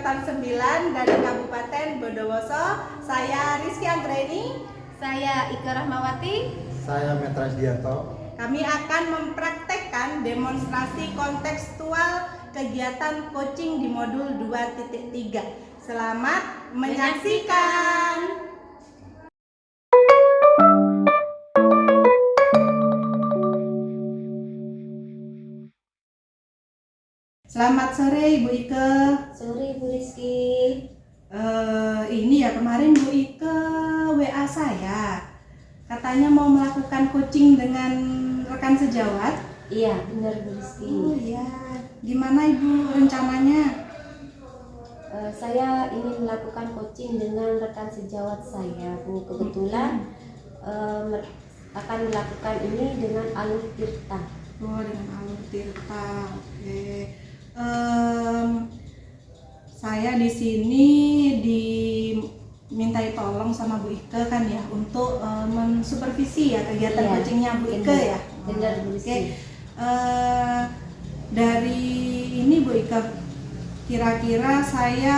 Angkatan 9 dari Kabupaten Bondowoso. Saya Rizky Anggreni. Saya Ika Rahmawati. Saya Metras Dianto. Kami akan mempraktekkan demonstrasi kontekstual kegiatan coaching di modul 2.3. Selamat menyaksikan. Selamat sore Ibu Ike. Sore Bu Rizky. Ini ya kemarin Bu Ike WA saya, katanya mau melakukan coaching dengan rekan sejawat. Iya benar Bu Rizky. Oh iya, gimana Ibu rencananya? Saya ingin melakukan coaching dengan rekan sejawat saya Bu. Kebetulan akan melakukan ini dengan Alur Tirta. Oh, dengan Alur Tirta. Oke. Saya di sini dimintai tolong sama Bu Ike kan ya untuk mensupervisi ya kegiatan coachingnya Bu Ike ya. Benar Bu Rizky. Dari ini Bu Ike, kira-kira saya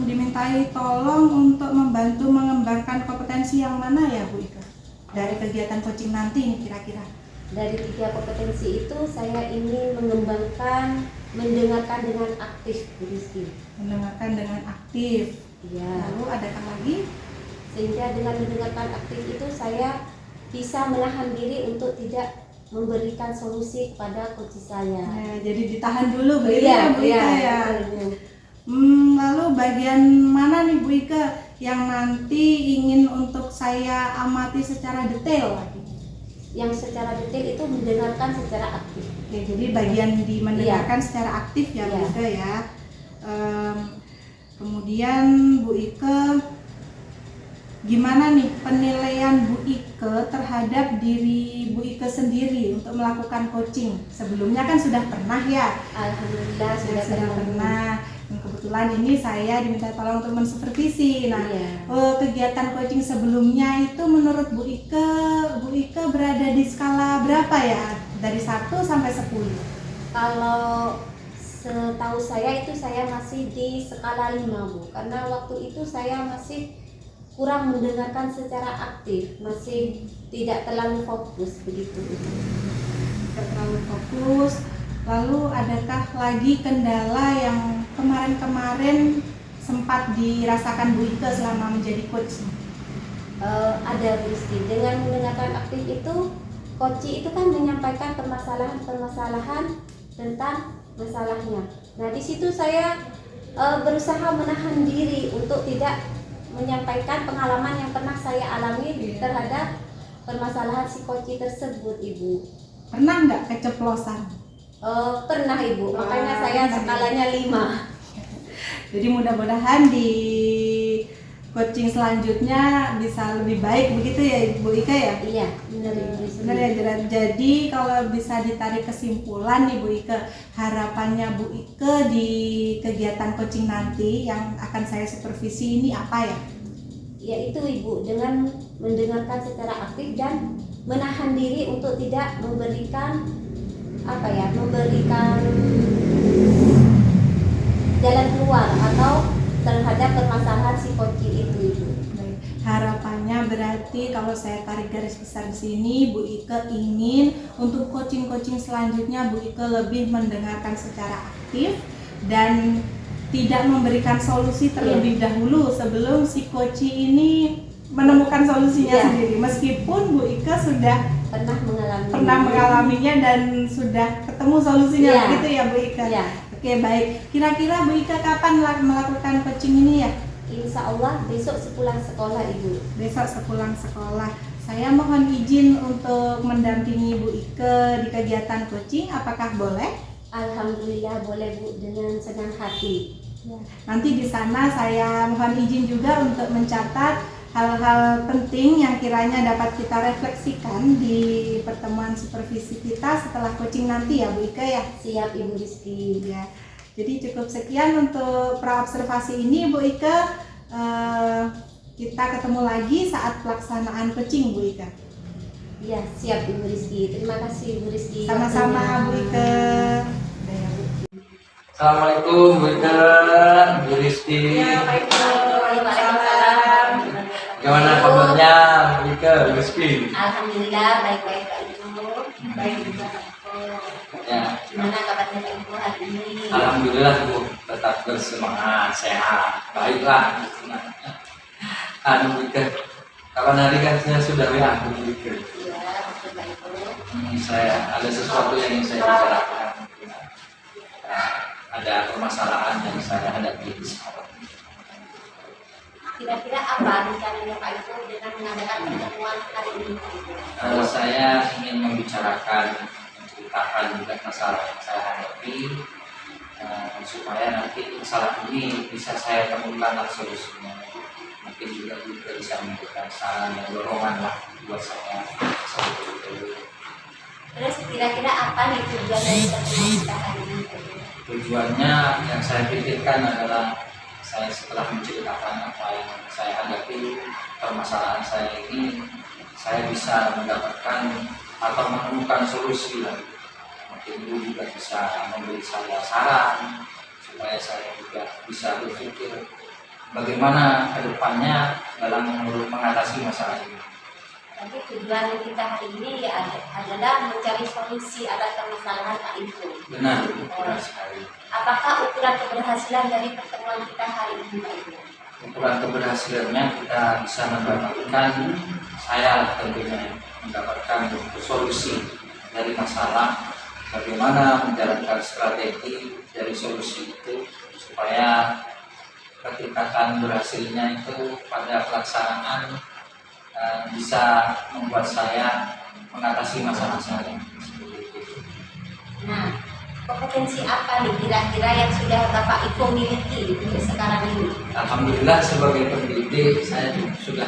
dimintai tolong untuk membantu mengembangkan kompetensi yang mana ya Bu Ike dari kegiatan coaching nanti ini kira-kira? Dari 3 kompetensi itu saya ingin mengembangkan mendengarkan dengan aktif Bu Rizky. Mendengarkan dengan aktif. Iya. Lalu adakah lagi? Sehingga dengan mendengarkan aktif itu saya bisa menahan diri untuk tidak memberikan solusi kepada coach saya. Nah, jadi ditahan dulu begitu ya Bu Ike ya. Betul. Lalu bagian mana nih Bu Ike yang nanti ingin untuk saya amati secara detail lagi? Yang secara detail itu mendengarkan secara aktif. Oke, jadi bagian di mendengarkan secara aktif ya Bu Ike ya. Kemudian Bu Ike, gimana nih penilaian Bu Ike terhadap diri Bu Ike sendiri untuk melakukan coaching? Sebelumnya kan sudah pernah ya? Alhamdulillah sudah pernah. Dan kebetulan ini saya diminta tolong untuk mensupervisi. Nah, kegiatan coaching sebelumnya itu menurut Bu Ike berada di skala berapa ya? Dari 1 sampai 10. Kalau setahu saya itu saya masih di skala 5 Bu. Karena waktu itu saya masih kurang mendengarkan secara aktif, masih tidak terlalu fokus begitu. Tidak terlalu fokus. Lalu adakah lagi kendala yang kemarin-kemarin sempat dirasakan Bu Ike selama menjadi coach? Ada Bu Rizky. Dengan mendengarkan aktif itu, coach itu kan menyampaikan permasalahan-permasalahan tentang masalahnya. Nah di situ saya berusaha menahan diri untuk tidak menyampaikan pengalaman yang pernah saya alami terhadap permasalahan si coach tersebut, Ibu. Pernah nggak keceplosan? Pernah Ibu, makanya saya skalanya 5. Jadi mudah-mudahan di coaching selanjutnya bisa lebih baik begitu ya Bu Ike ya? Iya, benar Ibu. Benar ya. Jadi kalau bisa ditarik kesimpulan nih Bu Ike, harapannya Bu Ike di kegiatan coaching nanti yang akan saya supervisi ini apa ya? Ya itu Ibu, dengan mendengarkan secara aktif dan menahan diri untuk tidak memberikan jalan keluar atau terhadap permasalahan si coach itu Ibu. Harapannya berarti kalau saya tarik garis besar di sini, Bu Ike ingin untuk coaching-coaching selanjutnya Bu Ike lebih mendengarkan secara aktif dan tidak memberikan solusi terlebih dahulu sebelum si coach ini menemukan solusinya sendiri. Meskipun Bu Ike sudah pernah mengalaminya dan sudah ketemu solusinya begitu ya Bu Ike. Oke, baik. Kira-kira Bu Ike kapan melakukan coaching ini ya? Insya Allah besok sepulang sekolah Ibu. Besok sepulang sekolah. Saya mohon izin untuk mendampingi Bu Ike di kegiatan coaching. Apakah boleh? Alhamdulillah boleh Bu, dengan senang hati. Nanti di sana saya mohon izin juga untuk mencatat hal-hal penting yang kiranya dapat kita refleksikan di pertemuan supervisi kita setelah coaching nanti ya Bu Ike ya. Siap Ibu Rizky. Ya. Jadi cukup sekian untuk praobservasi ini Bu Ike. Kita ketemu lagi saat pelaksanaan coaching Bu Ike. Iya, siap Ibu Rizky. Terima kasih Ibu Rizky. Sama-sama Bu Ike. Assalamualaikum Bu Ika, Bu Rizky. Waalaikumsalam. Gimana kabarnya Bu Ika, Bu Rizky? Alhamdulillah baik-baik Pak Ibu. Baik juga Pak Ibu. Ya, Gimana kabarnya Pak Ibu hari ini? alhamdulillah Bu, tetap bersemangat, sehat, baiklah. Bu Ika, kapan hari kan saya sudah WA Bu Ika. Iya, betul Pak Ibu. Saya ada sesuatu yang ingin saya bicarakan. Ada permasalahan yang saya hadapi di sekolah. Kira-kira apa rencananya Pak Ibu dengan mengadakan pertemuan hari ini Pak Ibu? Saya ingin membicarakan, menceritakan juga masalah yang saya hadapi, supaya nanti masalah ini bisa saya temukan solusinya. Mungkin juga bisa memberikan saran dan dorongan lah buat saya seperti itu. Terus kira-kira apa nih tujuan dari pertemuan kita hari ini Pak Ibu? Tujuannya yang saya pikirkan adalah saya setelah menceritakan apa yang saya hadapi, permasalahan saya ini, saya bisa mendapatkan atau menemukan solusi lah. Mungkin Ibu juga bisa memberi saya saran supaya saya juga bisa berpikir bagaimana ke depannya dalam mengatasi masalah ini. Tapi tujuan kita hari ini ya adalah mencari solusi atas permasalahan Pak Ibu. Benar, benar sekali. Apakah ukuran keberhasilan dari pertemuan kita hari ini Pak Ibu? Ukuran keberhasilannya kita bisa mendapatkan, saya tentunya mendapatkan solusi dari masalah, bagaimana menjalankan strategi dari solusi itu supaya ketingkatan berhasilnya itu pada pelaksanaan bisa membuat saya mengatasi masalah saya. Nah, kompetensi apa nih kira-kira yang sudah Bapak Ibu miliki untuk sekarang ini? Alhamdulillah sebagai pendidik saya sudah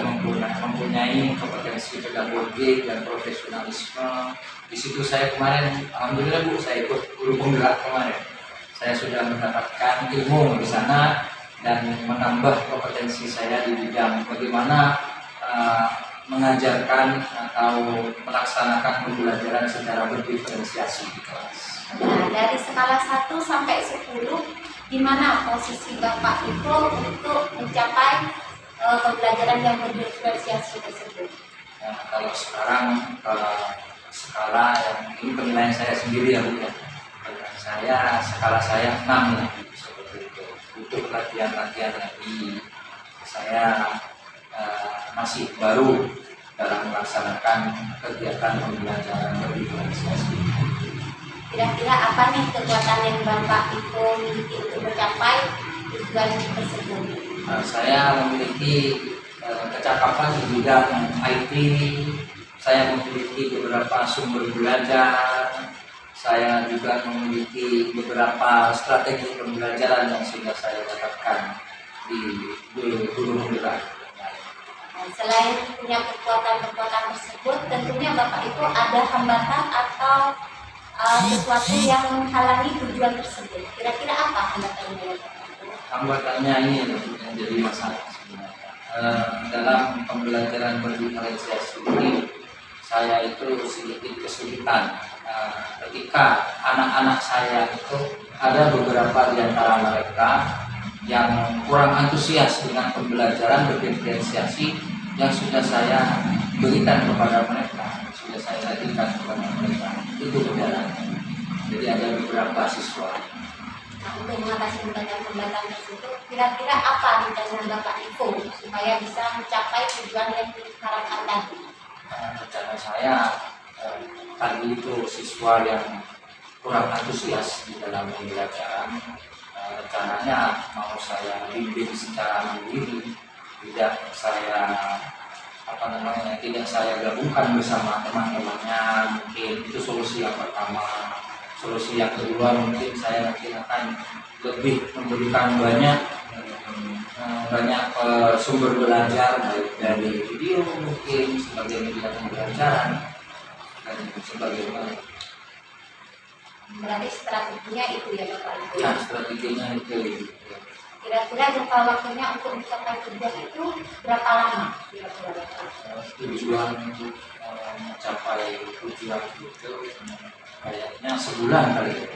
mempunyai kompetensi pedagogik dan profesionalisme. Di situ saya kemarin, alhamdulillah Bu, saya ikut guru penggerak kemarin. Saya sudah mendapatkan ilmu di sana dan menambah kompetensi saya di bidang bagaimana mengajarkan atau melaksanakan pembelajaran secara berdiferensiasi di kelas. Nah, dari skala 1 sampai 10, di mana posisi Bapak Ibu untuk mencapai pembelajaran yang berdiferensiasi tersebut? Nah, kalau sekarang skala yang ini penilaian saya sendiri ya Bu ya. Skala saya 6 lah seperti itu. Untuk latihan-latihan lagi saya masih baru dalam melaksanakan kegiatan pembelajaran berdiferensiasi. Kira-kira apa nih kekuatan yang Bapak Ibu miliki untuk mencapai tujuan tersebut? Saya memiliki kecakapan di bidang IT, saya memiliki beberapa sumber belajar, saya juga memiliki beberapa strategi pembelajaran yang sudah saya dapatkan di guru penggerak. Selain punya kekuatan-kekuatan tersebut, tentunya Bapak Ibu ada hambatan atau sesuatu yang menghalangi tujuan tersebut. Kira-kira apa hambatannya? Hambatannya ini yang jadi masalah sebenarnya. Dalam pembelajaran berdiferensiasi ini, saya itu sedikit kesulitan ketika anak-anak saya itu ada beberapa di antara mereka yang kurang antusias dengan pembelajaran berdiferensiasi yang sudah saya berikan kepada mereka, sudah saya sajikan kepada mereka. Itu kendalanya. Jadi ada beberapa siswa. Nah, untuk mengatasi hambatan-hambatan tersebut, kira-kira apa rencana Bapak Ibu supaya bisa mencapai tujuan yang diharapkan tadi? Rencana saya tadi itu siswa yang kurang antusias di dalam pembelajaran. Rencananya mau saya bimbing secara mandiri, tidak saya gabungkan bersama teman-temannya. Mungkin itu solusi yang pertama. Solusi yang kedua mungkin saya nanti akan lebih memberikan banyak sumber belajar baik dari video mungkin sebagai media pembelajaran dan sebagainya. Berarti strateginya itu ya Bapak Ibu? Ya, strateginya itu. Kira-kira jangka waktunya untuk mencapai tujuan itu berapa lama? Kira-kira Tujuan untuk mencapai tujuan itu kayaknya sebulan kali ya.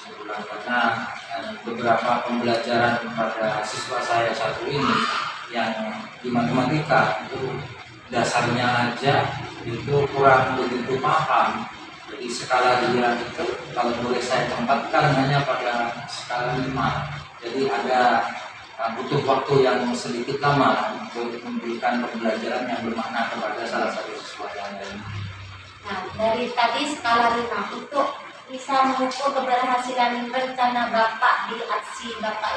sebulan karena beberapa pembelajaran pada siswa saya satu ini yang di matematika itu dasarnya aja itu kurang begitu paham. Jadi skala dia itu kalau boleh saya tempatkan hanya pada skala 5. Jadi ada butuh waktu yang sedikit lama untuk memberikan pembelajaran yang bermakna kepada salah satu siswa yang lain. Nah, dari tadi skala 5 untuk bisa mengukur keberhasilan rencana Bapak di aksi Bapak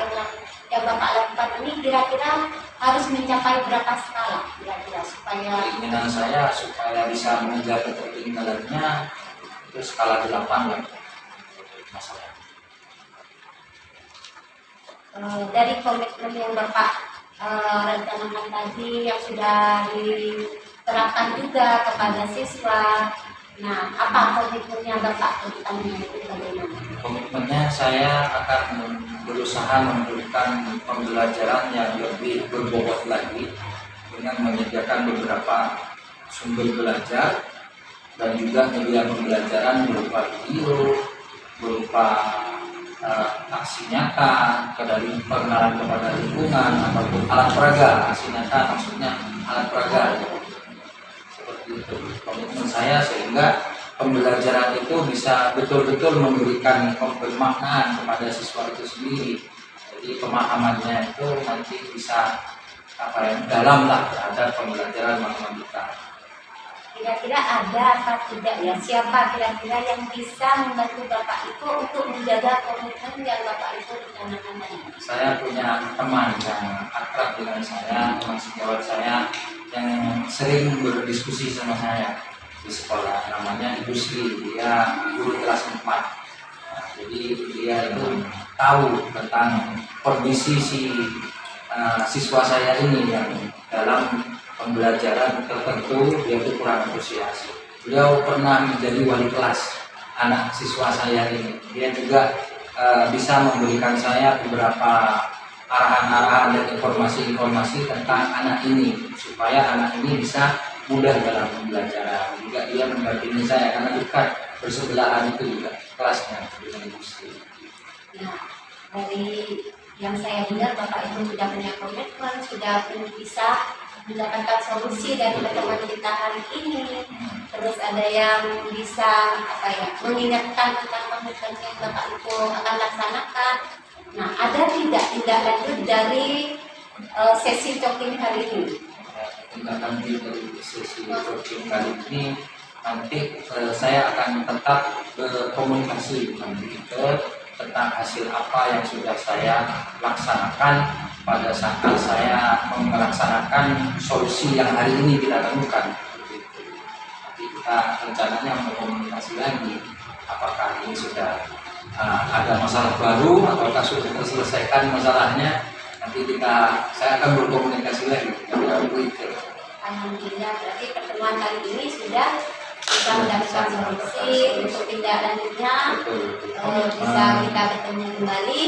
yang Bapak lakukan ini kira-kira harus mencapai berapa skala kira-kira supaya Keinginan saya supaya bisa mengejar ketertinggalannya itu skala 8 lah masalah. dari komitmen yang Bapak rencanakan tadi yang sudah diterapkan juga kepada siswa. Nah, apa komitmennya Bapak tentang itu bagaimana? Komitmennya saya akan berusaha memberikan pembelajaran yang lebih berbobot lagi dengan menyediakan beberapa sumber belajar dan juga media pembelajaran berupa video, berupa aksi nyata, dari pengenalan kepada lingkungan ataupun alat peraga. Aksi nyata maksudnya alat peraga. Seperti itu komitmen saya sehingga pembelajaran itu bisa betul-betul memberikan pemaknaan kepada siswa itu sendiri. Jadi pemahamannya itu nanti bisa dalam lah terhadap pembelajaran matematika. Kira-kira ada apa tidak ya? Siapa kira-kira yang bisa membantu Bapak itu untuk menjaga komitmen yang Bapak itu rencanakan tadi? Saya punya teman yang akrab dengan saya, teman sejawat saya yang sering berdiskusi sama saya di sekolah, namanya Ibu Sri, dia guru kelas 4. Nah, jadi dia itu tahu tentang kondisi siswa saya ini yang dalam pembelajaran tertentu dia itu kurang antusias. Beliau pernah menjadi wali kelas anak siswa saya ini. Dia juga bisa memberikan saya beberapa arahan-arahan dan informasi-informasi tentang anak ini supaya anak ini bisa mudah dalam pembelajaran. Juga dia mendampingi saya karena dekat bersebelahan itu juga kelasnya dengan industri. Nah, dari yang saya dengar Bapak itu sudah punya komitmen, sudah bisa mendapatkan solusi dari pertemuan kita hari ini. Terus ada yang bisa mengingatkan tentang komitmen yang Bapak itu akan laksanakan. Nah, ada tidak tindak lanjut dari sesi talking hari ini? Tindak lanjut dari sesi talking kali ini nanti saya akan tetap berkomunikasi dengan tentang hasil apa yang sudah saya laksanakan pada saat saya melaksanakan solusi yang hari ini kita temukan. Nanti kita rencananya berkomunikasi lagi apakah ini sudah ada masalah baru ataukah sudah terselesaikan masalahnya. Nanti saya akan berkomunikasi lagi dengan itu. Alhamdulillah, berarti pertemuan kali ini sudah bisa mendapatkan solusi untuk tindak lanjutnya. Bisa kita bertemu kembali.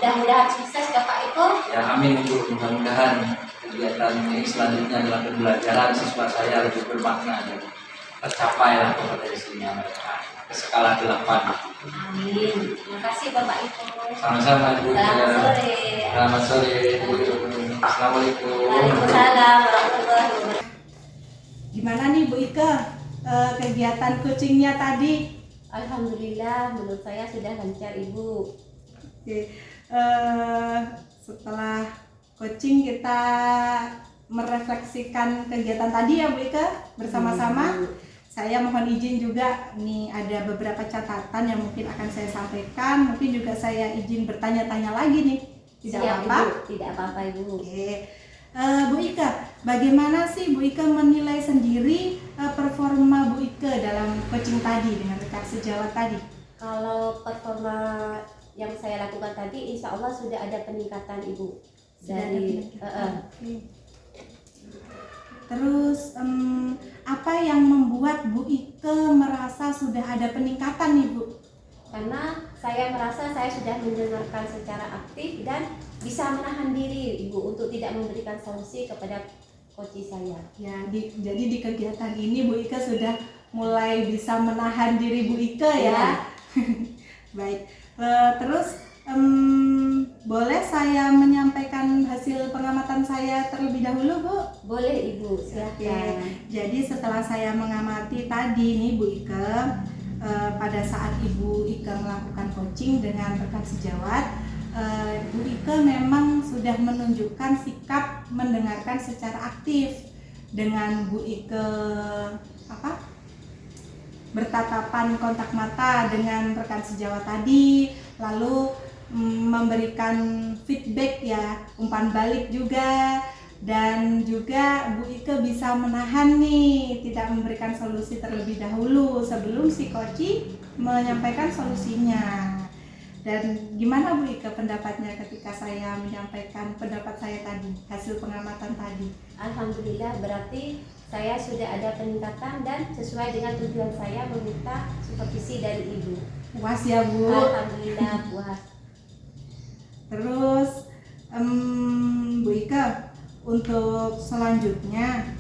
Mudah-mudahan sukses Bapak itu. Ya, amin. Mudah-mudahan kegiatan ini selanjutnya dalam pembelajaran siswa saya lebih bermakna dan tercapai lah kompetensinya mereka ke skala 8. Amin. Terima kasih Bapak Ibu. Sama-sama Ibu. Selamat sore. Selamat sore. Assalamualaikum. Waalaikumsalam warahmatullahi wabarakatuh. Gimana nih Bu Ike kegiatan coachingnya tadi? Alhamdulillah, menurut saya sudah lancar Ibu. Oke. Setelah coaching kita merefleksikan kegiatan tadi ya Bu Ike bersama-sama. Saya mohon izin juga, nih ada beberapa catatan yang mungkin akan saya sampaikan. Mungkin juga saya izin bertanya-tanya lagi nih. Tidak Siap, apa-apa? Ibu. Tidak apa-apa Ibu. Oke. Bu Ike, bagaimana sih Bu Ike menilai sendiri performa Bu Ike dalam coaching tadi dengan rekan sejawat tadi? Kalau performa yang saya lakukan tadi, insya Allah sudah ada peningkatan Ibu. Dari Oke. Terus apa yang membuat Bu Ike merasa sudah ada peningkatan nih Bu? karena saya merasa saya sudah mendengarkan secara aktif dan bisa menahan diri Ibu untuk tidak memberikan solusi kepada coach saya. Ya, jadi di kegiatan ini Bu Ike sudah mulai bisa menahan diri Bu Ike ya. Ya. Baik. Terus boleh saya menyampaikan hasil pengamatan saya terlebih dahulu, Bu? Boleh Ibu, Oke. silakan. Jadi setelah saya mengamati tadi nih Bu Ike, pada saat Ibu Ike melakukan coaching dengan rekan sejawat, Bu Ike memang sudah menunjukkan sikap mendengarkan secara aktif. Dengan Bu Ike bertatapan kontak mata dengan rekan sejawat tadi, lalu memberikan feedback ya, umpan balik juga, dan juga Bu Ike bisa menahan nih, tidak memberikan solusi terlebih dahulu sebelum si Koci menyampaikan solusinya. Dan gimana Bu Ike pendapatnya ketika saya menyampaikan pendapat saya tadi, hasil pengamatan tadi? Alhamdulillah, berarti saya sudah ada peningkatan dan sesuai dengan tujuan saya meminta supervisi dari Ibu. Puas ya Bu? Alhamdulillah puas. Terus Bu Ike, untuk selanjutnya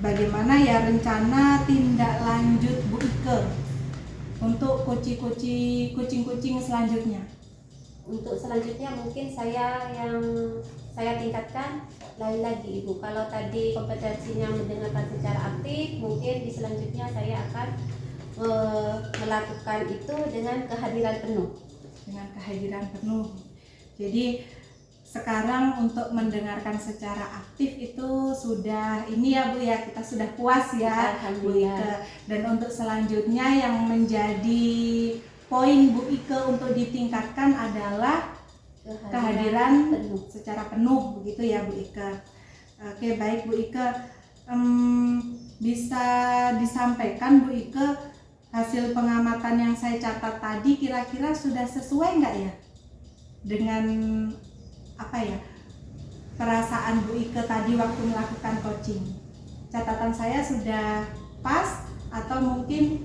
bagaimana ya rencana tindak lanjut Bu Ike untuk kucing-kucing selanjutnya? Untuk selanjutnya mungkin yang saya tingkatkan lain lagi Ibu. Kalau tadi kompetensinya mendengarkan secara aktif, mungkin di selanjutnya saya akan melakukan itu dengan kehadiran penuh. Dengan kehadiran penuh. Jadi sekarang untuk mendengarkan secara aktif itu sudah ini ya Bu ya, kita sudah puas ya Bu Ike. Dan untuk selanjutnya yang menjadi poin Bu Ike untuk ditingkatkan adalah kehadiran secara penuh, begitu ya Bu Ike. Oke, baik Bu Ike, bisa disampaikan Bu Ike hasil pengamatan yang saya catat tadi kira-kira sudah sesuai nggak ya dengan perasaan Bu Ike tadi waktu melakukan coaching? Catatan saya sudah pas atau mungkin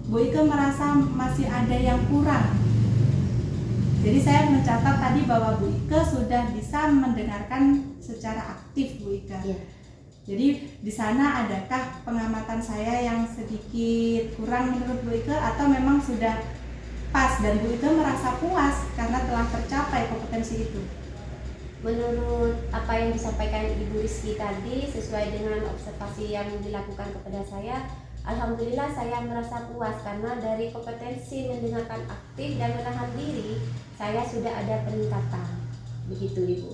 Bu Ike merasa masih ada yang kurang? Jadi saya mencatat tadi bahwa Bu Ike sudah bisa mendengarkan secara aktif Bu Ike. Ya. Jadi di sana adakah pengamatan saya yang sedikit kurang menurut Bu Ike atau memang sudah pas dan Bu Ike merasa puas karena telah tercapai kompetensi itu? Menurut apa yang disampaikan Ibu Rizky tadi, sesuai dengan observasi yang dilakukan kepada saya, alhamdulillah saya merasa puas karena dari kompetensi mendengarkan aktif dan menahan diri, saya sudah ada peningkatan. Begitu Ibu.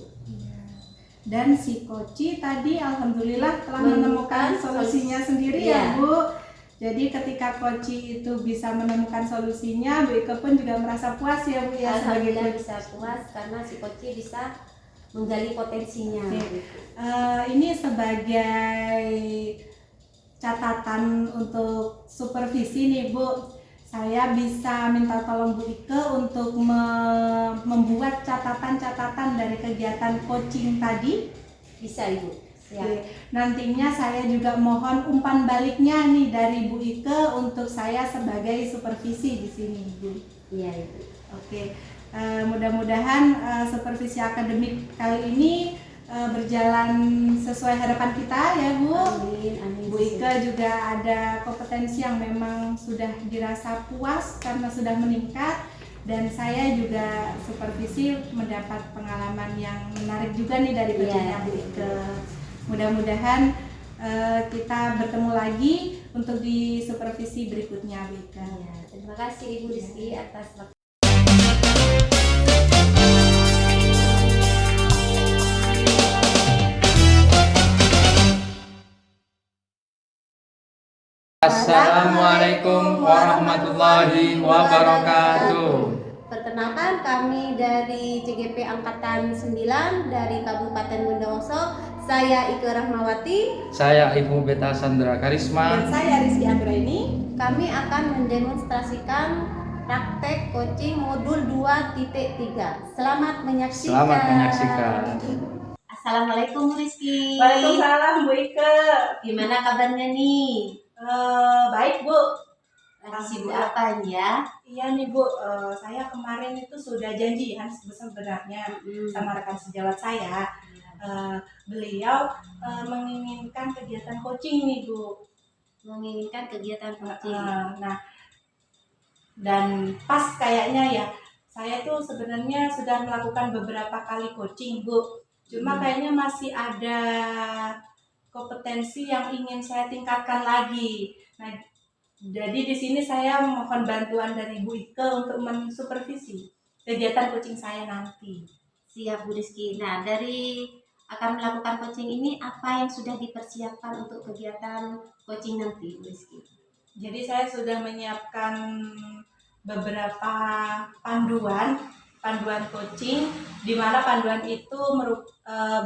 Dan si Koci tadi alhamdulillah telah menemukan solusinya sendiri ya Bu. Jadi ketika Koci itu bisa menemukan solusinya, Bu Ike pun juga merasa puas ya Bu ya. Alhamdulillah bisa puas karena si Koci bisa menggali potensinya. Ini sebagai catatan untuk supervisi nih Bu, saya bisa minta tolong Bu Ike untuk membuat catatan-catatan dari kegiatan coaching tadi. Bisa Ibu. Oke. Nantinya saya juga mohon umpan baliknya nih dari Bu Ike untuk saya sebagai supervisi di sini Bu. Iya Ibu. Oke. Mudah-mudahan supervisi akademik kali ini berjalan sesuai harapan kita ya Bu. Amin, amin. Bu Ike juga ada kompetensi yang memang sudah dirasa puas karena sudah meningkat, dan saya juga supervisi mendapat pengalaman yang menarik juga nih dari kerjanya Bu Ike. Mudah-mudahan kita bertemu lagi untuk di supervisi berikutnya Bu Ike. Ya, terima kasih Ibu Rizky atas waktu. Assalamualaikum warahmatullahi wabarakatuh. Perkenalkan, kami dari CGP Angkatan 9 dari Kabupaten Bondowoso. Saya Ike Rahmawati. Saya Ibu Beta Sandra Karisma. Dan saya Rizky Anggraini. Kami akan mendemonstrasikan praktek coaching modul 2.3. Selamat menyaksikan. Selamat menyaksikan. Assalamualaikum Rizky. Waalaikumsalam Bu Ike. Gimana kabarnya nih? Baik Bu. Lagi sibuk apa ya? Iya nih Bu, saya kemarin itu sudah janjian sebenarnya sama rekan sejawat saya. Beliau menginginkan kegiatan coaching nih Bu. Menginginkan kegiatan coaching. Nah, dan pas kayaknya ya Saya tuh sebenarnya sudah melakukan beberapa kali coaching, Bu. Cuma kayaknya masih ada kompetensi yang ingin saya tingkatkan lagi. Nah, jadi di sini saya mohon bantuan dari Bu Ike untuk mensupervisi kegiatan coaching saya nanti. Siap Bu Rizky. Nah, dari akan melakukan coaching ini, apa yang sudah dipersiapkan untuk kegiatan coaching nanti Bu Rizky? Jadi saya sudah menyiapkan beberapa panduan coaching, di mana panduan itu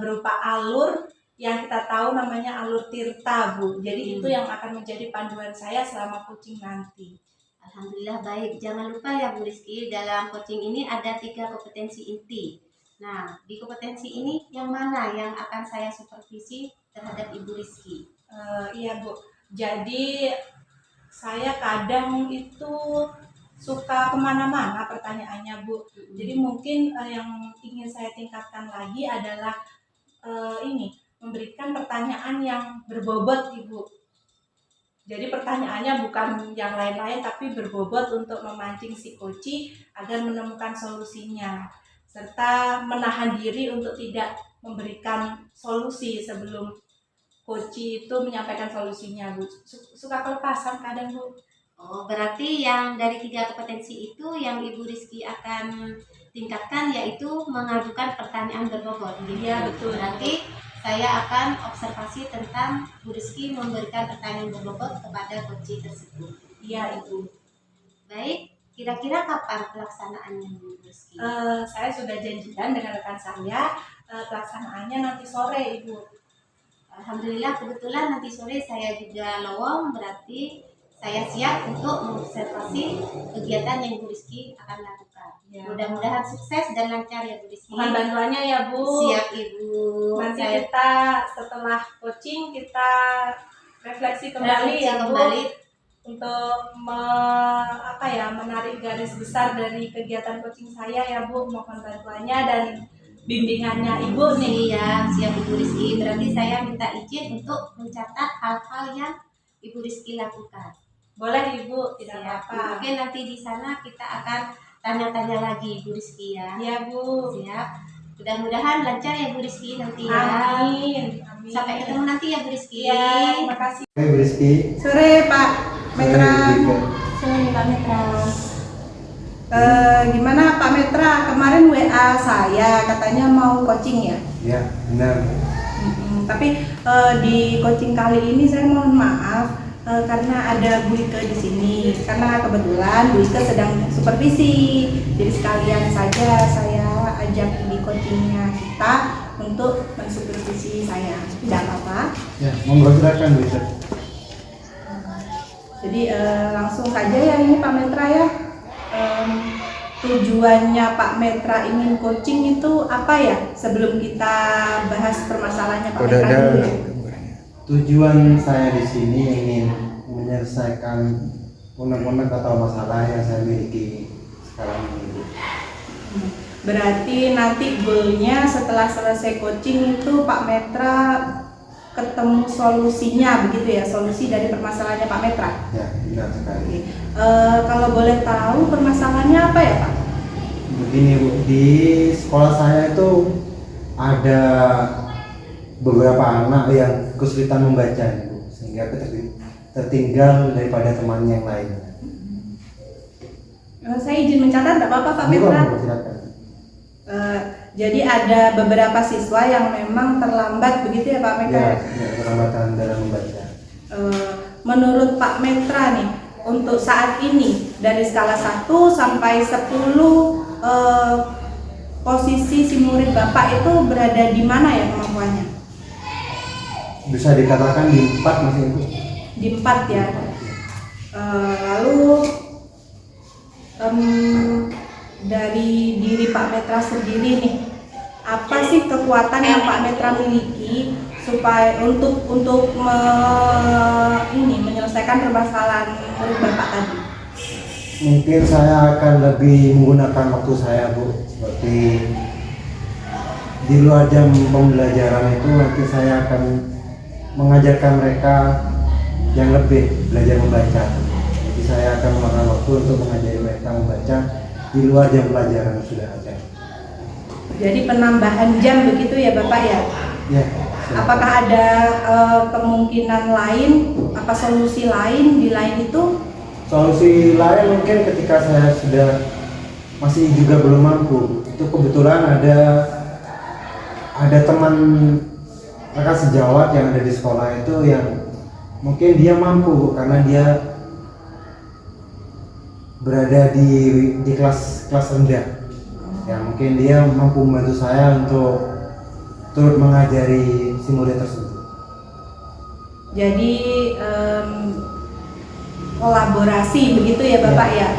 berupa alur yang kita tahu namanya alur Tirta, Bu. Jadi itu yang akan menjadi panduan saya selama coaching nanti. Alhamdulillah baik. Jangan lupa ya Bu Rizky, dalam coaching ini ada 3 kompetensi inti. Nah, di kompetensi ini yang mana yang akan saya supervisi terhadap Ibu Rizky? Iya, Bu. Jadi saya kadang itu suka kemana-mana pertanyaannya, Bu. Jadi mungkin yang ingin saya tingkatkan lagi adalah memberikan pertanyaan yang berbobot, Ibu. Jadi pertanyaannya bukan yang lain-lain tapi berbobot untuk memancing si coach agar menemukan solusinya, serta menahan diri untuk tidak memberikan solusi sebelum coach itu menyampaikan solusinya, Bu. Suka kelepasan kadang, Bu. Oh, berarti yang dari 3 kompetensi itu yang Ibu Rizky akan tingkatkan yaitu mengajukan pertanyaan berbobot. Iya, betul. Berarti saya akan observasi tentang Bu Rizky memberikan pertanyaan berbobot kepada coach tersebut. Iya, Ibu. Baik, kira-kira kapan pelaksanaannya Bu Rizky? Saya sudah janjikan dengan rekan saya, pelaksanaannya nanti sore, Ibu. Alhamdulillah kebetulan nanti sore saya juga lowong, berarti saya siap untuk mengobservasi kegiatan yang Bu Rizky akan lakukan. Ya. Mudah-mudahan sukses dan lancar ya Bu Rizky. Mohon bantuannya ya, Bu. Siap Ibu. Nanti Saya kita setelah coaching kita refleksi kembali ya, Bu. Untuk menarik garis besar dari kegiatan coaching saya ya, Bu. Mohon bantuannya dan bimbingannya Ibu nih. Siap Ibu Rizky. Berarti saya minta izin untuk mencatat hal-hal yang Ibu Rizky lakukan. Boleh Ibu, tidak Siap. apa-apa. Mungkin nanti di sana kita akan tanya-tanya lagi Ibu Rizky ya. Iya, Bu. Siap. Mudah-mudahan lancar ya Bu Rizky nanti ya. Amin. Amin. Sampai ketemu nanti ya Bu Rizky. Iya, terima kasih. Oke, Bu Rizky. Sore Pak Metra. Sore Pak Metra. Gimana Pak Metra, kemarin WA saya katanya mau coaching ya? Ya, benar. Tapi di coaching kali ini saya mohon maaf karena ada Bu Ike di sini. Karena kebetulan Bu Ike sedang supervisi, jadi sekalian saja saya ajak di coachingnya kita untuk mensupervisi saya. Tidak apa-apa. Ya, monggo silakan Bu Rizky. Jadi langsung saja ya ini Pak Metra ya. Tujuannya Pak Metra ingin coaching itu apa ya? Sebelum kita bahas permasalahannya Pak Metra dulu ya. Tujuan saya di sini ingin menyelesaikan unek-unek atau masalah yang saya miliki sekarang ini. Berarti nanti goalnya setelah selesai coaching itu Pak Metra ketemu solusinya begitu ya, solusi dari permasalahannya Pak Metra. Ya, benar sekali. Kalau boleh tahu permasalahannya apa ya Pak? Begini Bu, di sekolah saya itu ada beberapa anak yang kesulitan membaca Bu, sehingga tertinggal daripada temannya yang lain. Saya izin mencatat, tidak apa-apa Pak Monggo, Metra. monggo, silakan. Jadi ada beberapa siswa yang memang terlambat begitu ya Pak Metra? Ya, keterlambatan dalam membaca. Menurut Pak Metra nih, untuk saat ini dari skala 1 sampai 10 posisi si murid Bapak itu berada di mana ya kemampuannya? Bisa dikatakan di 4 masih itu. Di 4 ya. Lalu dari diri Pak Metra sendiri nih, apa sih kekuatan yang Pak Metra miliki supaya untuk menyelesaikan permasalahan murid Bapak tadi? Mungkin saya akan lebih menggunakan waktu saya Bu, seperti di luar jam pembelajaran itu nanti saya akan mengajarkan mereka yang lebih belajar membaca. Jadi saya akan memakan waktu untuk mengajari mereka membaca di luar jam pelajaran sudah ada. Jadi penambahan jam begitu ya Bapak ya? Ya. Apakah ada kemungkinan lain, apa solusi lain di lain itu? Solusi lain mungkin ketika saya sudah masih juga belum mampu, itu kebetulan ada teman rekan sejawat yang ada di sekolah itu yang mungkin dia mampu Bu, karena dia berada di kelas rendah. Ya mungkin dia mampu membantu saya untuk turut mengajari si murid tersebut. Jadi kolaborasi begitu ya Bapak ya?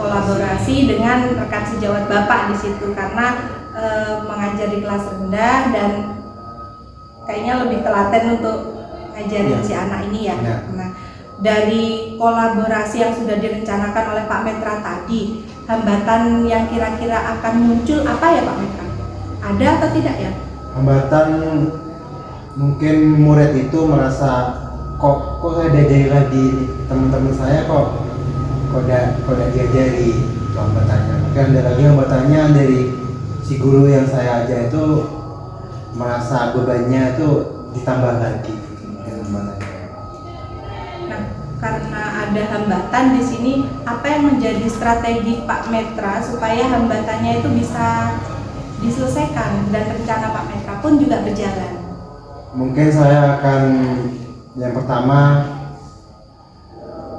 Kolaborasi dengan rekan sejawat Bapak di situ karena mengajar di kelas rendah dan kayaknya lebih telaten untuk ngajarin si anak ini ya. Nah, dari kolaborasi yang sudah direncanakan oleh Pak Metra tadi, hambatan yang kira-kira akan muncul apa ya Pak Metra? Ada atau tidak ya? Hambatan mungkin murid itu merasa kok saya diajari lagi teman-teman saya kok diajari, itu hambatannya. Mungkin ada lagi hambatannya dari si guru yang saya ajar itu merasa bebannya itu ditambah lagi mungkin hambatannya. Nah, karena ada hambatan di sini, apa yang menjadi strategi Pak Metra supaya hambatannya itu bisa diselesaikan dan rencana Pak Metra pun juga berjalan? Mungkin saya akan yang pertama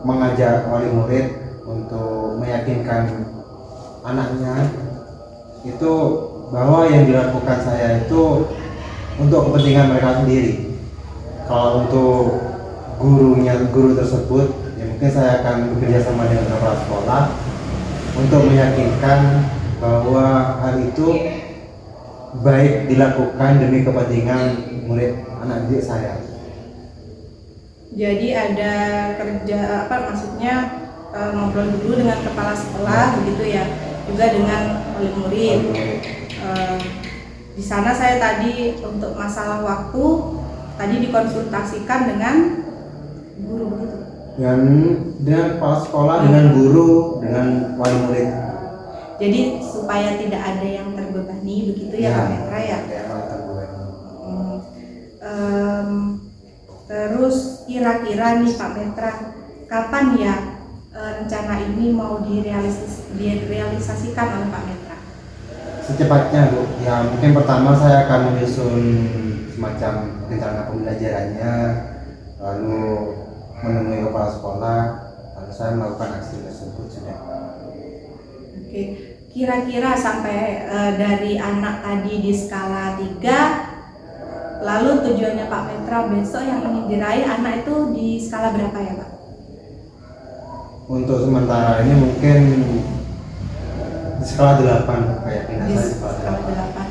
mengajak wali murid untuk meyakinkan anaknya itu bahwa yang dilakukan saya itu untuk kepentingan mereka sendiri. Kalau untuk guru tersebut, ya mungkin saya akan bekerja sama dengan kepala sekolah untuk meyakinkan bahwa hal itu baik dilakukan demi kepentingan murid anak didik saya. Jadi ada kerja maksudnya ngobrol dulu dengan kepala sekolah begitu ya, juga dengan wali murid. Di sana saya tadi untuk masalah waktu tadi dikonsultasikan dengan guru begitu. Dengan kepala sekolah, dengan guru, dengan wali murid. Jadi supaya tidak ada yang terbebani begitu ya Pak Metra ya. Terus kira-kira nih Pak Metra, kapan ya rencana ini mau direalisasikan oleh Pak Metra? Secepatnya Bu, ya mungkin pertama saya akan menyusun semacam rencana pembelajarannya, lalu menemui kepala sekolah, lalu saya melakukan aksi tersebut sudah. Oke, kira-kira sampai dari anak tadi di skala 3, lalu tujuannya Pak Metra besok yang ingin diraih anak itu di skala berapa ya Pak? Untuk sementara ini mungkin di skala 8 kayak Di skala 8.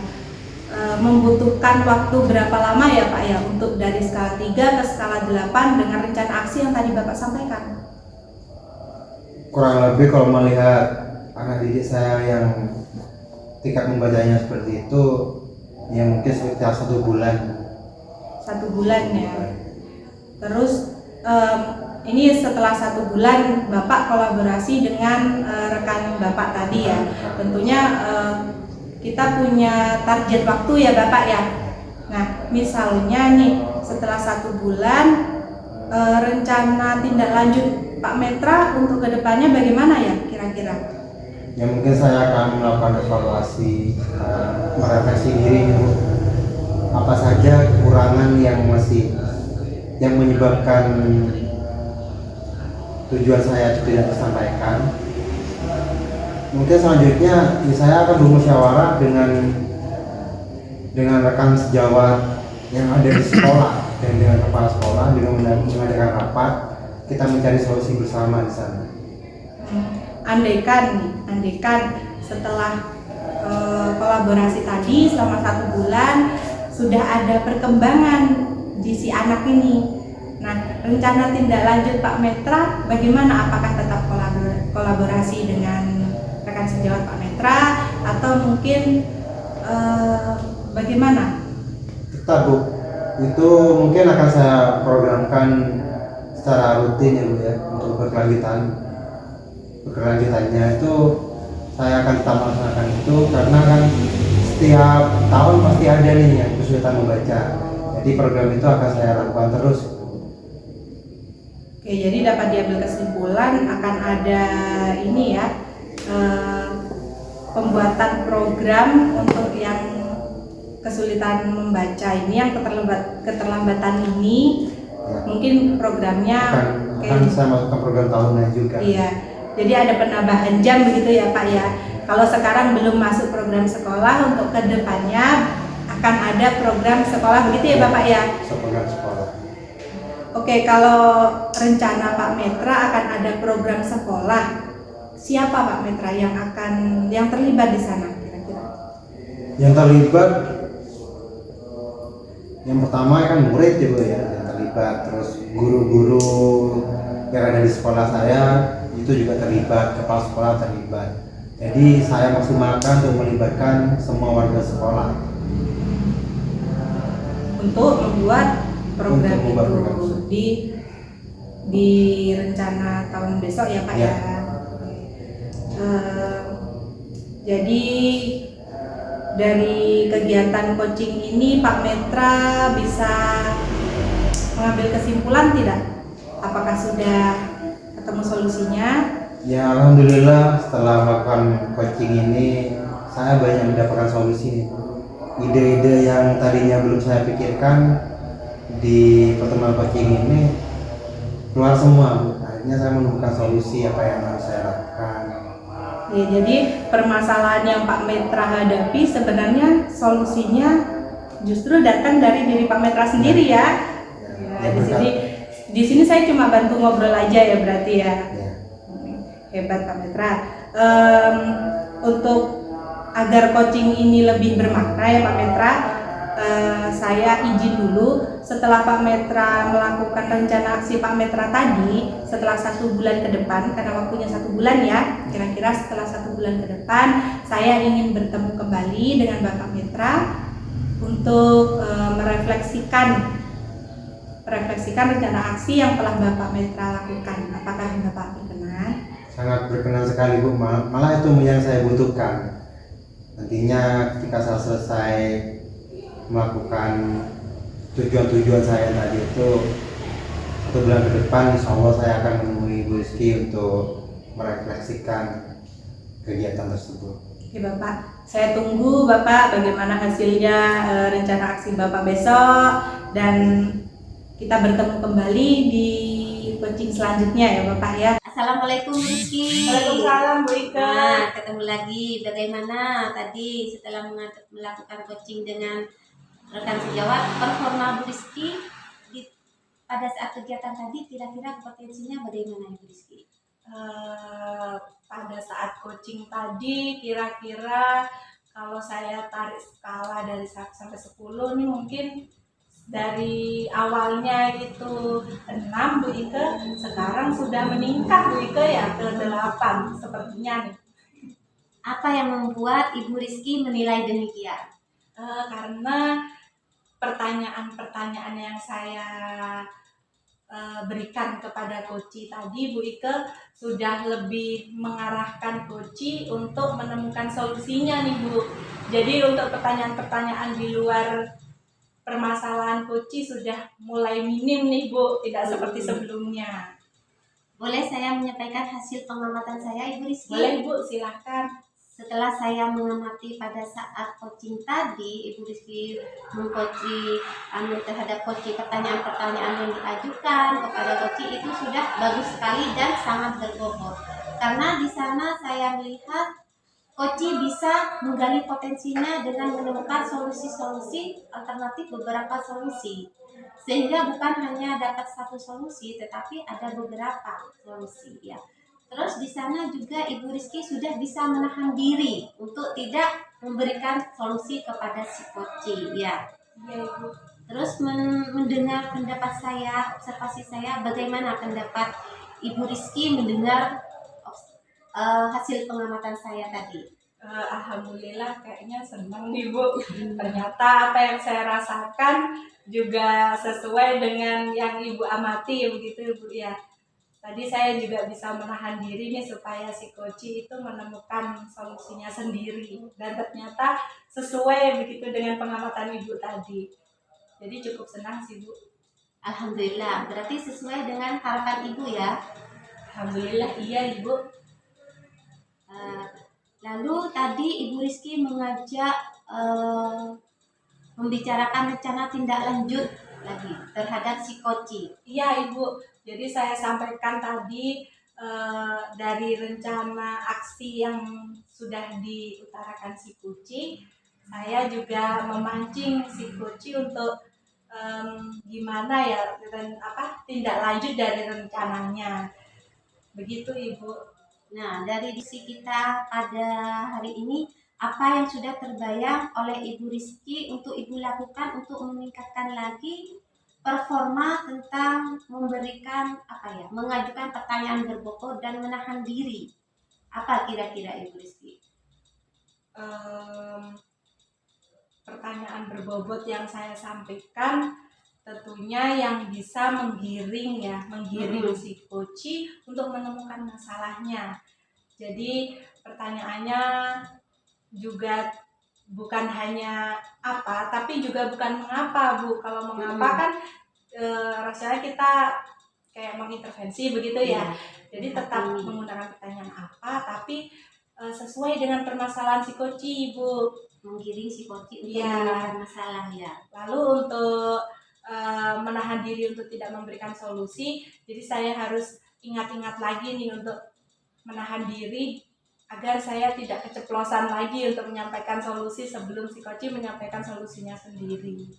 Membutuhkan waktu berapa lama ya Pak ya untuk dari skala 3 ke skala 8 dengan rencana aksi yang tadi Bapak sampaikan? Kurang lebih kalau melihat anak didik saya yang tingkat membacanya seperti itu, ya mungkin sekitar 1 bulan. 1 bulan ya. Terus ini setelah 1 bulan Bapak kolaborasi dengan rekan Bapak tadi ya. Tentunya kita punya target waktu ya Bapak ya. Nah misalnya nih setelah 1 bulan rencana tindak lanjut Pak Metra untuk kedepannya bagaimana ya kira-kira? Ya mungkin saya akan melakukan evaluasi, merefleksi diri Bu. Apa saja kekurangan yang menyebabkan tujuan saya tidak tersampaikan. Mungkin selanjutnya saya akan bermusyawarah dengan rekan sejawat yang ada di sekolah dan dengan kepala sekolah dengan mengadakan rapat, kita mencari solusi bersama di sana. Andaikan setelah kolaborasi tadi selama 1 bulan sudah ada perkembangan di si anak ini. Nah, rencana tindak lanjut Pak Metra bagaimana? Apakah tetap kolaborasi dengan rekan sejawat Pak Metra atau mungkin bagaimana? Tetap Bu, itu mungkin akan saya programkan secara rutin ya Bu ya, untuk berkelanjutannya itu saya akan tetap melaksanakan itu karena kan setiap tahun pasti ada nih yang kesulitan membaca. Jadi program itu akan saya lakukan terus. Oke, jadi dapat diambil kesimpulan akan ada ini ya, pembuatan program untuk yang kesulitan membaca ini, yang keterlambatan ini, Ya. mungkin programnya Akan saya masukkan program tahunan juga. iya. Jadi ada penambahan jam begitu ya Pak ya. Kalau sekarang belum masuk program sekolah, untuk kedepannya akan ada program sekolah begitu ya Bapak ya. Program sekolah. Oke, kalau rencana Pak Metra akan ada program sekolah, siapa Pak Metra yang terlibat di sana kira-kira? Yang terlibat yang pertama kan murid juga ya yang terlibat, terus guru-guru yang ada di sekolah saya itu juga terlibat, kepala sekolah terlibat. Jadi saya maksimalkan untuk melibatkan semua warga sekolah Untuk membuat program Untuk membuat itu program. di rencana tahun besok ya Pak Ya. ya. Jadi dari kegiatan coaching ini Pak Metra bisa mengambil kesimpulan tidak? Apakah sudah ketemu solusinya? ya. Alhamdulillah setelah melakukan coaching ini saya banyak mendapatkan solusi. Ide-ide yang tadinya belum saya pikirkan di pertemuan coaching ini keluar semua. Akhirnya saya menemukan solusi apa yang harus saya lakukan. Ya, jadi permasalahan yang Pak Metra hadapi sebenarnya solusinya justru datang dari diri Pak Metra sendiri ya. Ya, di sini saya cuma bantu ngobrol aja ya berarti ya. Ya. Hebat Pak Metra. Untuk agar coaching ini lebih bermakna ya Pak Metra, saya izin dulu, setelah Pak Metra melakukan rencana aksi Pak Metra tadi, setelah 1 bulan ke depan, karena waktunya 1 bulan ya, kira-kira setelah 1 bulan ke depan, saya ingin bertemu kembali dengan Bapak Metra untuk merefleksikan rencana aksi yang telah Bapak Metra lakukan. Apakah Bapak berkenan? Sangat berkenan sekali Bu, malah itu yang saya butuhkan. Nantinya ketika saya selesai melakukan tujuan-tujuan saya tadi itu, 1 bulan ke depan insya Allah saya akan menemui Bu Rizky untuk merefleksikan kegiatan tersebut. Oke Bapak, saya tunggu Bapak bagaimana hasilnya rencana aksi Bapak besok, dan kita bertemu kembali di coaching selanjutnya ya Bapak ya. Assalamualaikum Rizky. Waalaikumsalam Bu Ike. Nah, ketemu lagi. Bagaimana tadi setelah melakukan coaching dengan rekan sejawat, performa Bu Rizky pada saat kegiatan tadi kira-kira potensinya bagaimana Bu Rizky? Pada saat coaching tadi kira-kira kalau saya tarik skala dari 1 sampai 10 nih, mungkin dari awalnya itu 6 Bu Ike, sekarang sudah meningkat Bu Ike ya ke 8 sepertinya nih. Apa yang membuat Ibu Rizky menilai demikian? Karena pertanyaan-pertanyaan yang saya berikan kepada Koci tadi, Bu Ike sudah lebih mengarahkan Koci untuk menemukan solusinya nih Bu. Jadi untuk pertanyaan-pertanyaan di luar permasalahan Koci sudah mulai minim nih Bu, tidak seperti sebelumnya. Boleh saya menyampaikan hasil pengamatan saya Ibu Rizky? Boleh Bu, silahkan. Setelah saya mengamati pada saat coaching tadi, Ibu Rizky mengcoaching terhadap coaching pertanyaan-pertanyaan yang diajukan kepada coaching itu sudah bagus sekali dan sangat berbobot. Karena di sana saya melihat coaching bisa menggali potensinya dengan menemukan solusi-solusi alternatif, beberapa solusi. Sehingga bukan hanya dapat satu solusi, tetapi ada beberapa solusi ya. Terus di sana juga Ibu Rizky sudah bisa menahan diri untuk tidak memberikan solusi kepada si coaching ya. Terus mendengar pendapat saya, observasi saya, bagaimana pendapat Ibu Rizky mendengar hasil pengamatan saya tadi? Alhamdulillah kayaknya senang nih Bu. Ternyata apa yang saya rasakan juga sesuai dengan yang Ibu amati begitu Bu ya. tadi saya juga bisa menahan diri nih supaya si Koci itu menemukan solusinya sendiri, dan ternyata sesuai begitu dengan pengamatan Ibu tadi. Jadi cukup senang sih Bu. Alhamdulillah, berarti sesuai dengan harapan Ibu ya. Alhamdulillah iya Ibu. Lalu tadi Ibu Rizky mengajak membicarakan rencana tindak lanjut lagi terhadap si Koci. Iya Ibu, jadi saya sampaikan tadi dari rencana aksi yang sudah diutarakan si Koci, saya juga memancing si Koci untuk gimana ya tindak lanjut dari rencananya. Begitu Ibu. Nah, dari diskusi kita pada hari ini, apa yang sudah terbayang oleh Ibu Rizky untuk Ibu lakukan untuk meningkatkan lagi performa tentang mengajukan pertanyaan berbobot dan menahan diri? Apa kira-kira Ibu Rizky? Pertanyaan berbobot yang saya sampaikan tentunya yang bisa menggiring si Koci untuk menemukan masalahnya. Jadi pertanyaannya juga bukan hanya apa, tapi juga bukan mengapa Bu. Kalau mengapa kan rasanya kita kayak mengintervensi begitu ya. Jadi tetap menggunakan pertanyaan apa, tapi sesuai dengan permasalahan si Koci Bu. Menggiring si Koci untuk Iya. menemukan masalah ya. Lalu untuk menahan diri untuk tidak memberikan solusi, jadi saya harus ingat-ingat lagi nih untuk menahan diri agar saya tidak keceplosan lagi untuk menyampaikan solusi sebelum si Koci menyampaikan solusinya sendiri.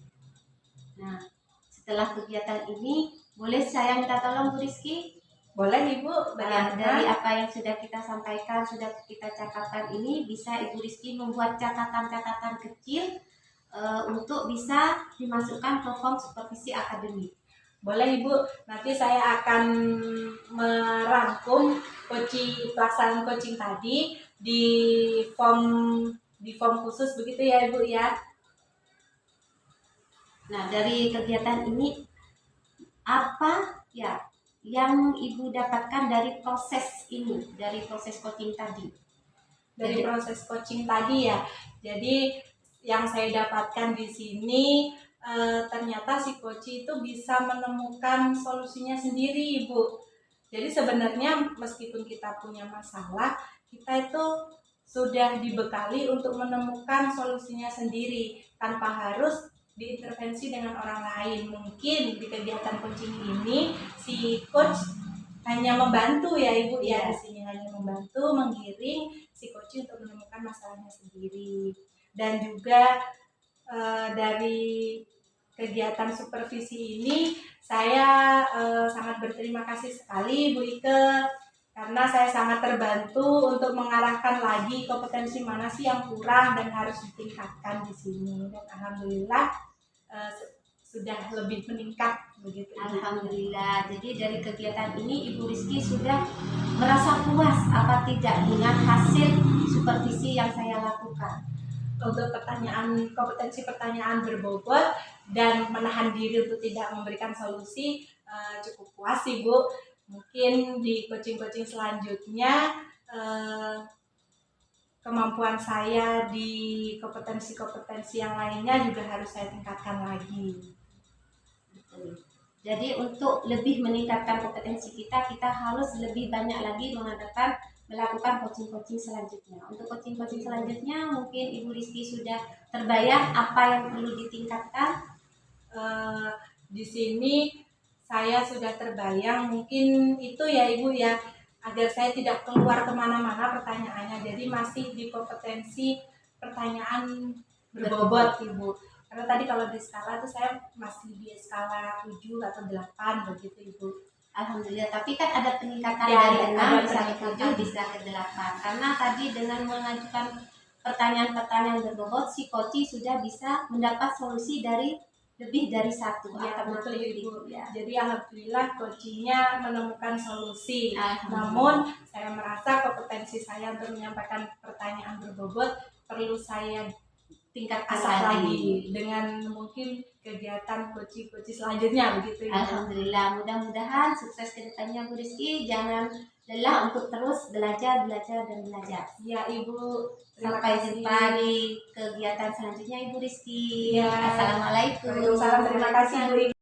Nah, setelah kegiatan ini, boleh saya minta tolong Bu Rizky? Boleh Ibu, Dari apa yang sudah kita sampaikan, sudah kita cakapkan ini, bisa Ibu Rizky membuat catatan-catatan kecil untuk bisa dimasukkan ke form supervisi akademik. Boleh Ibu, nanti saya akan merangkum pelaksanaan coaching tadi di form khusus begitu ya Ibu ya. Nah, dari kegiatan ini apa ya yang Ibu dapatkan dari proses ini, dari proses coaching tadi? Dari proses coaching tadi ya. Jadi yang saya dapatkan di sini ternyata si Koci itu bisa menemukan solusinya sendiri Ibu. Jadi sebenarnya meskipun kita punya masalah, kita itu sudah dibekali untuk menemukan solusinya sendiri tanpa harus diintervensi dengan orang lain. Mungkin di kegiatan coaching ini si coach hanya membantu ya Ibu ya, di sini hanya membantu menggiring si Koci untuk menemukan masalahnya sendiri. Dan juga dari kegiatan supervisi ini saya sangat berterima kasih sekali Bu Ike, karena saya sangat terbantu untuk mengarahkan lagi kompetensi mana sih yang kurang dan harus ditingkatkan di sini. Dan alhamdulillah sudah lebih meningkat begitu. Alhamdulillah. Jadi dari kegiatan ini Ibu Rizky sudah merasa puas apa tidak dengan hasil supervisi yang saya lakukan? Untuk kompetensi pertanyaan berbobot dan menahan diri untuk tidak memberikan solusi cukup puas sih Bu. Mungkin di coaching-coaching selanjutnya kemampuan saya di kompetensi-kompetensi yang lainnya juga harus saya tingkatkan lagi. Jadi untuk lebih meningkatkan kompetensi kita harus lebih banyak lagi melakukan coaching-coaching selanjutnya. Untuk coaching-coaching selanjutnya mungkin Ibu Rizky sudah terbayang apa yang perlu ditingkatkan. Di sini saya sudah terbayang, mungkin itu ya Ibu ya, agar saya tidak keluar kemana-mana pertanyaannya, jadi masih di kompetensi pertanyaan berbobot Ibu. Karena tadi kalau di skala itu saya masih di skala 7 atau 8 begitu Ibu. Alhamdulillah, tapi kan ada peningkatan Ya, dari 6 bisa ke 7 peningkatan. bisa ke 8. Karena tadi dengan mengajukan pertanyaan-pertanyaan berbobot, si Koci sudah bisa mendapat solusi dari lebih dari satu. Ya, betul Ibu. Ya. Jadi alhamdulillah coachingnya menemukan solusi. Namun saya merasa kompetensi saya untuk menyampaikan pertanyaan berbobot perlu saya tingkat Tingkat asal lagi. lagi dengan mungkin kegiatan coaching selanjutnya begitu ya. Alhamdulillah, mudah-mudahan sukses ke depannya Bu Rizky. Jangan lelah untuk terus belajar dan belajar. Ya Ibu, terima Sampai kasih. jumpa di kegiatan selanjutnya Ibu Rizky. Ya. Assalamualaikum. Waalaikumsalam, terima kasih Bu Ibu.